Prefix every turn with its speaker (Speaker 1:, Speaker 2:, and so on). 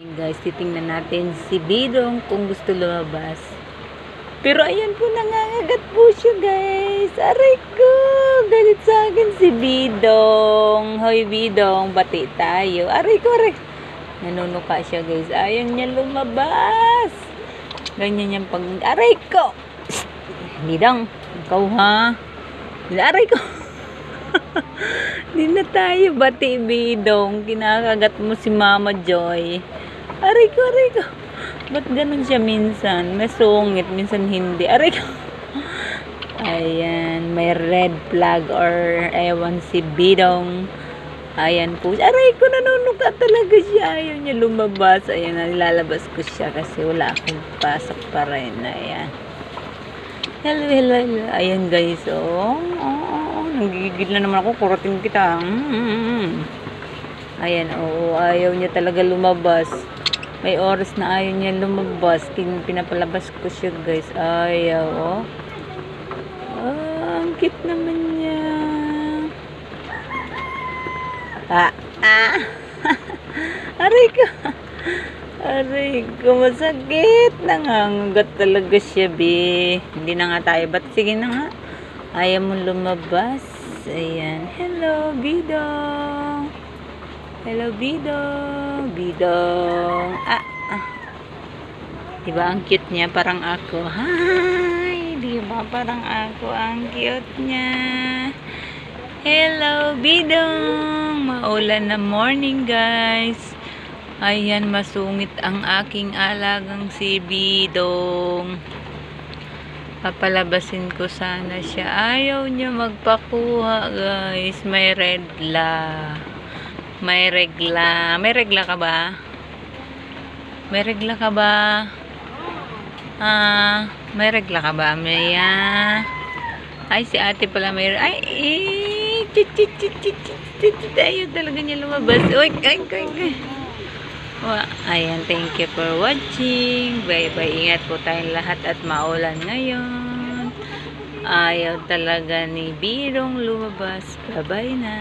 Speaker 1: Guys, titingnan natin si Bidong kung gusto lumabas. Pero ayan po, nangangagat po siya guys. Aray ko, galit sa akin si Bidong. Hoy Bidong, bati tayo. Aray ko, aray. Nanunuka siya guys. Ayaw niya lumabas. Ganyan yung pag... Aray ko! Bidong, ikaw ha? Aray ko. Di na tayo bati Bidong. Kinakagat mo si Mama Joy. Aray ko, aray ko. Ba't ganun siya minsan? Masungit, minsan hindi. Aray ko. Ayan, may red flag or ewan si Bidong. Ayan po. Aray ko, nanunuka talaga siya. Ayaw niya lumabas. Ayan, nilalabas ko siya kasi wala akong pasok pa rin. Ayan. Hello, hello, hello. Ayan guys, oh. Nanggigigil na naman ako. Kuratin kita. Ayan, oo. Ayaw niya talaga lumabas. May oras na ayaw niya lumabas. Pinapalabas ko siya guys. Ayaw, oh. Ang cute naman niya. Aray ko. Aray ko, masakit. Nangangagat talaga siya, be. Hindi na nga tayo. Ba't sige na nga. Ayaw mo lumabas. Ayan. Hello, Bidong. Hello, Bidong. Bidong. Diba ang cute niya? Parang ako. Hi! Diba parang ako? Ang cute niya. Hello, Bidong. Maulan na morning, guys. Ayan, masungit ang aking alagang si Bidong. Papalabasin ko sana siya. Ayaw niya magpakuha, guys. May regla. May regla. May regla ka ba? May regla ka ba? May regla ka ba? Maya. Ay, si ate pala may... Ay, ayaw talaga niya lumabas. Uy, ay. Ayan, thank you for watching. Bye-bye. Ingat po tayong lahat at maulan ngayon. Ayaw talaga ni Bidong lumabas. Bye-bye na.